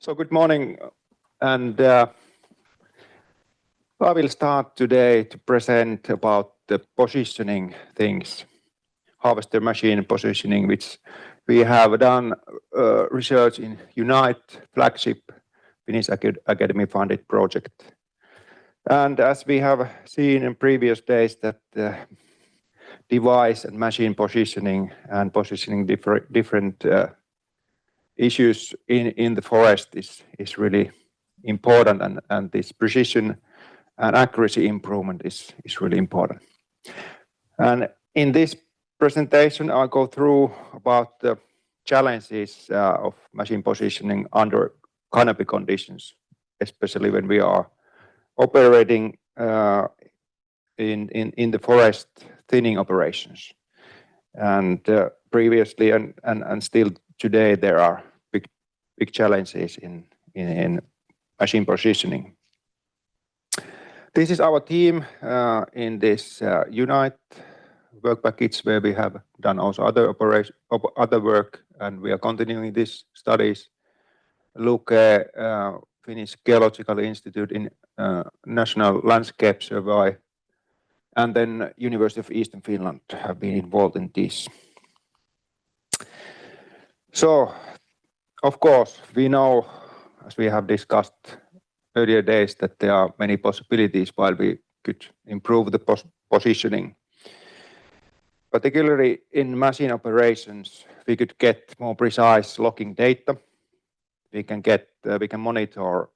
So good morning, and I will start today to present about the positioning things, harvester machine positioning, which we have done research in Unite flagship Finnish Academy funded project. And as we have seen in previous days that device and machine positioning and positioning different issues in the forest is really important, and this precision and accuracy improvement is really important. And in this presentation, I'll go through about the challenges of machine positioning under canopy conditions, especially when we are operating in the forest thinning operations. And previously and still today, there are big challenges in machine positioning. This is our team in this Unite work package, where we have done also other work, and we are continuing these studies. LUKE, Finnish Geological Institute in National Landscape Survey, and then University of Eastern Finland have been involved in this. So, of course, we know, as we have discussed earlier days, that there are many possibilities while we could improve the positioning. Particularly in machine operations, we could get more precise logging data. We can monitor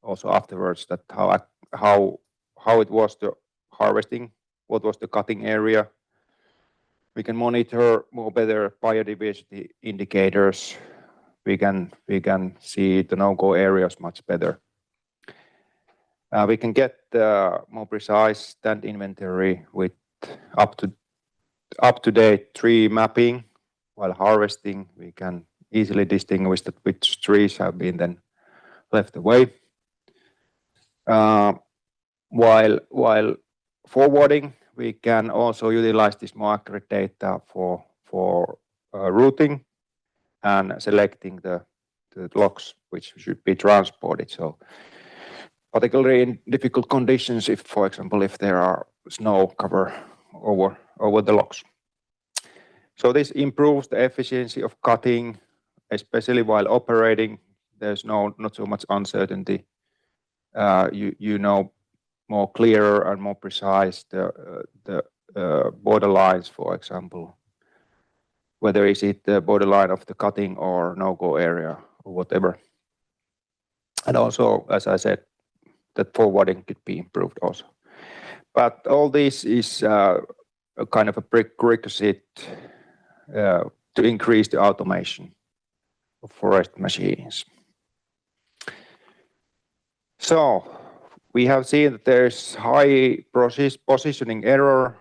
also afterwards that how it was the harvesting, what was the cutting area. We can monitor more better biodiversity indicators. We can see the no-go areas much better. We can get more precise stand inventory with up-to-date tree mapping while harvesting. We can easily distinguish that which trees have been then left away. While forwarding, we can also utilize this more accurate data for routing and selecting the logs which should be transported. So, particularly in difficult conditions, if, for example, if there are snow cover over the logs. So this improves the efficiency of cutting, especially while operating. There's not so much uncertainty. You know more clearer and more precise the borderlines, for example, whether is it the borderline of the cutting or no-go area or whatever. And also, as I said, that forwarding could be improved also. But all this is a kind of a prerequisite to increase the automation of forest machines. So we have seen that there's high positioning error,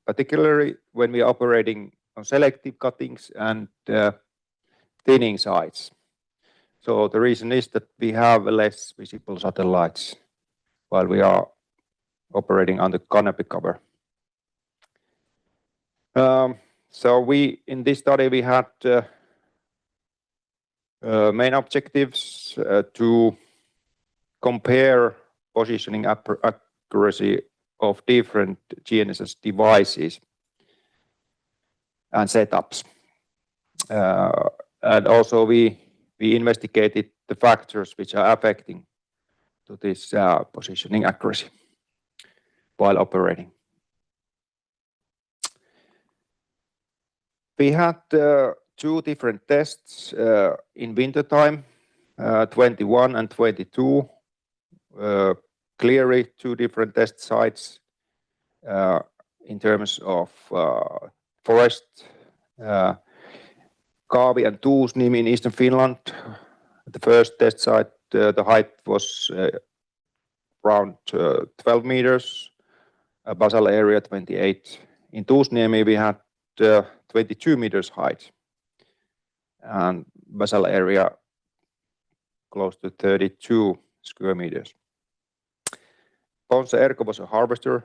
particularly when we are operating on selective cuttings and thinning sites. So the reason is that we have less visible satellites while we are operating under canopy cover. So in this study we had main objectives to compare positioning accuracy of different GNSS devices and setups. And also we investigated the factors which are affecting to this positioning accuracy while operating. We had two different tests in winter time, 21 and 22. Clearly two different test sites in terms of forest. Kari and Tuusniemi in Eastern Finland. The first test site, the height was around 12 meters, basal area 28. In Tuusniemi we had 22 meters height and basal area close to 32 square meters. Ponsse Erko was a harvester,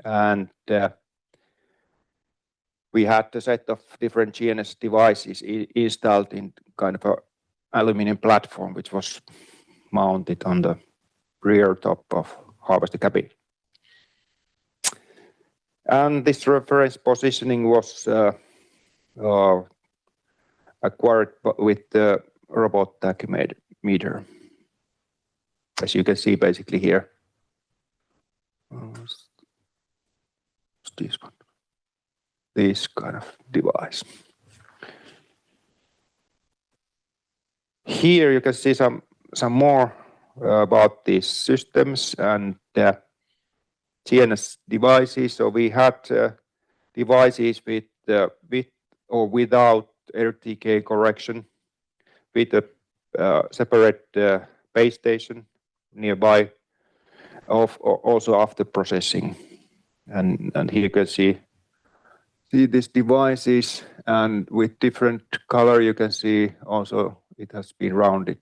and we had a set of different GNSS devices installed in kind of a aluminum platform which was mounted on the rear top of harvester cabin. And this reference positioning was acquired with the robot tachymeter, as you can see basically here. This one, this kind of device. Here you can see some more about these systems and GNSS devices. So we had devices with or without RTK correction, with a separate base station nearby, also after processing. And here you can see these devices, and with different color you can see also it has been rounded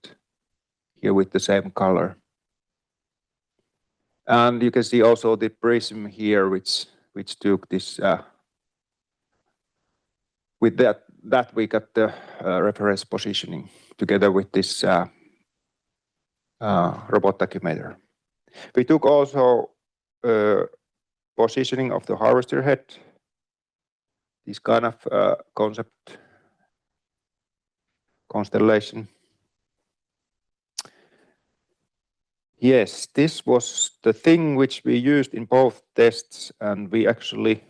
here with the same color. And you can see also the prism here which took this with that we got the reference positioning together with this robot tachymeter. We took also positioning of the harvester head, this kind of constellation. Yes, this was the thing which we used in both tests, and we actually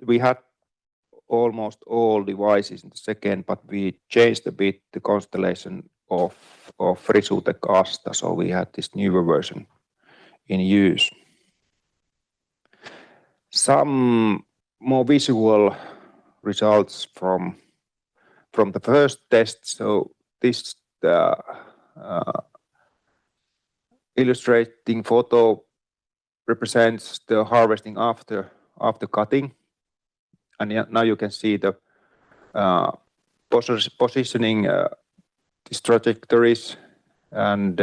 we had almost all devices in the second, but we changed a bit the constellation of Frisutec Asta, so we had this newer version in use. Some more visual results from the first test. So this illustrating photo represents the harvesting after cutting, and now you can see the positioning these trajectories, and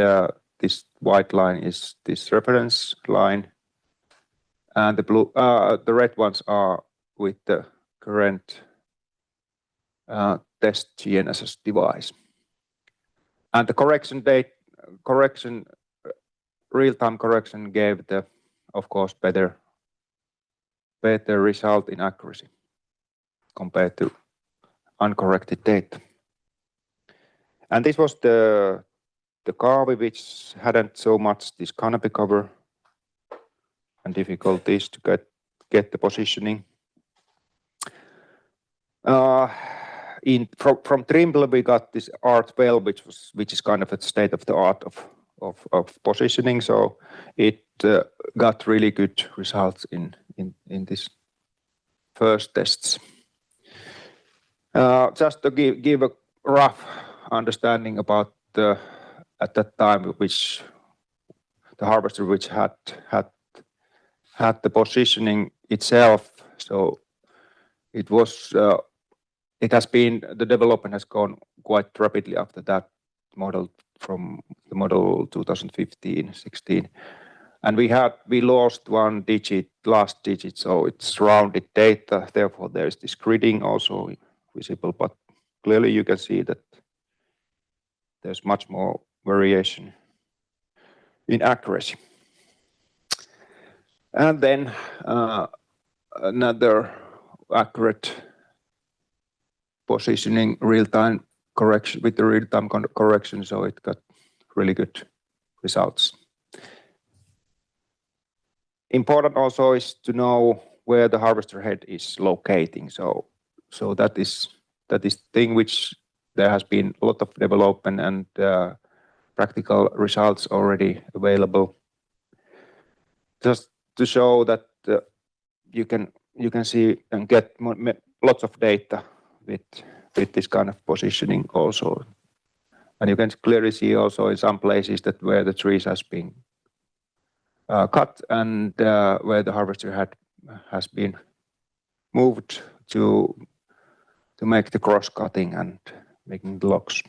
this white line is this reference line, and the blue, the red ones are with the current test GNSS device. And the real-time correction gave the, of course, better result in accuracy compared to uncorrected data. And this was the Kari, which hadn't so much this canopy cover and difficulties to get the positioning. From Trimble we got this R12, which is kind of a state of the art of positioning, so it got really good results in this first tests. Just to give a rough understanding about at that time which the harvester which had the positioning itself. So it was the development has gone quite rapidly after that model, from the model 2015-16, and we lost one digit, last digit, so it's rounded data. Therefore, there is this gridding also visible, but clearly you can see that there's much more variation in accuracy. And then another accurate positioning real-time correction with the real-time correction, so it got really good results. Important also is to know where the harvester head is locating. So that is thing which there has been a lot of development and practical results already available. Just to show that you can see and get lots of data with this kind of positioning also, and you can clearly see also in some places that where the trees has been cut and where the harvester head has been moved to make the cross cutting and making the logs.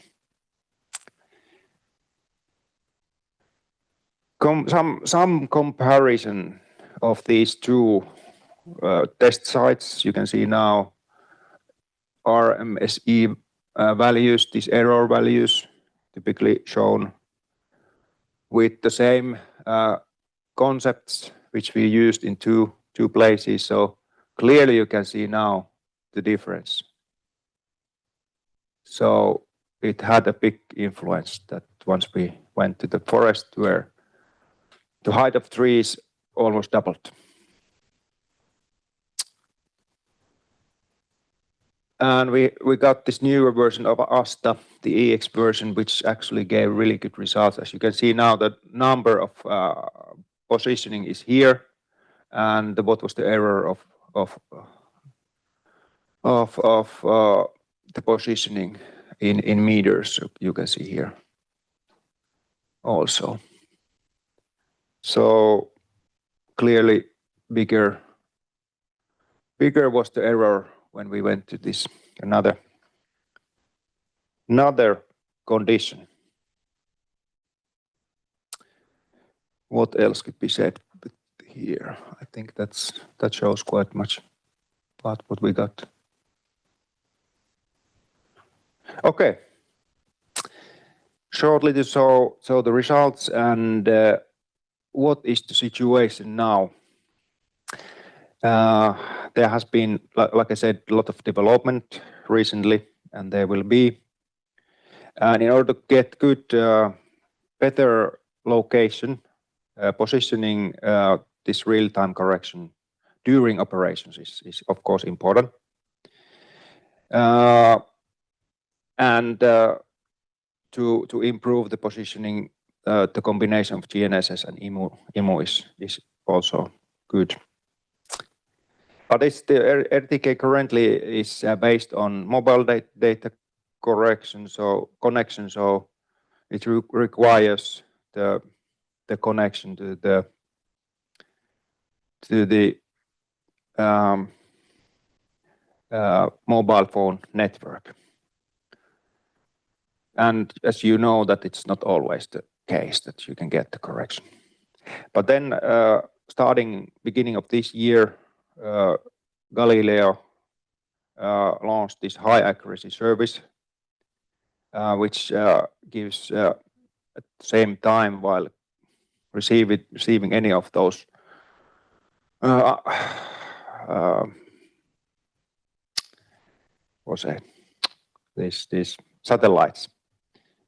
Some comparison of these two test sites. You can see now RMSE values, these error values, typically shown with the same concepts which we used in two places. So clearly you can see now the difference. So it had a big influence that once we went to the forest where the height of trees almost doubled. And we got this newer version of Asta, the EX version, which actually gave really good results. As you can see now, the number of positioning is here, and what was the error of the positioning in meters, you can see here also. So clearly bigger was the error when we went to this another condition. What else could be said here? I think that shows quite much about what we got. Okay. Shortly to show the results and what is the situation now. There has been, like I said, a lot of development recently, and there will be. And in order to get good, better location, positioning this real-time correction during operations is of course important. And to improve the positioning, the combination of GNSS and IMU is also good. But the RTK currently is based on mobile data connection, so it requires the connection to the mobile phone network. And as you know, that it's not always the case that you can get the correction. But then starting beginning of this year, Galileo launched this high accuracy service, which gives at the same time while receiving any of those these satellites,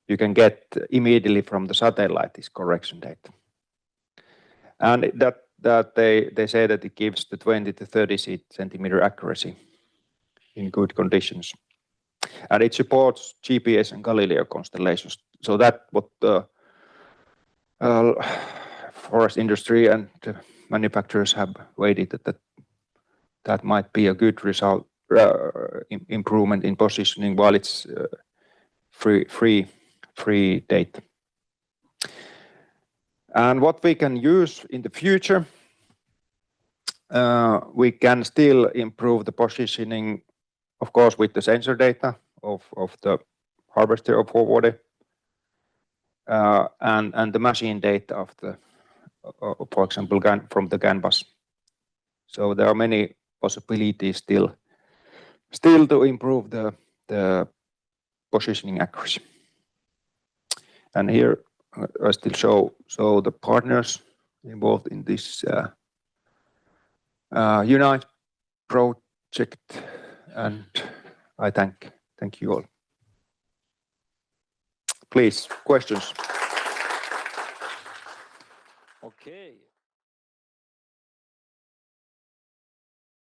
you can get immediately from the satellite this correction data. And that they say that it gives the 20 to 30 centimeter accuracy in good conditions. And it supports GPS and Galileo constellations. So that what the forest industry and the manufacturers have waited that might be a good result, improvement in positioning while it's free data. And what we can use in the future, we can still improve the positioning, of course, with the sensor data of the harvester of forwarding, and the machine data of the, for example, from the CAN bus. So there are many possibilities still to improve the positioning accuracy. And here I still show the partners involved in this Unite project, and I thank you all. Please, questions. Okay.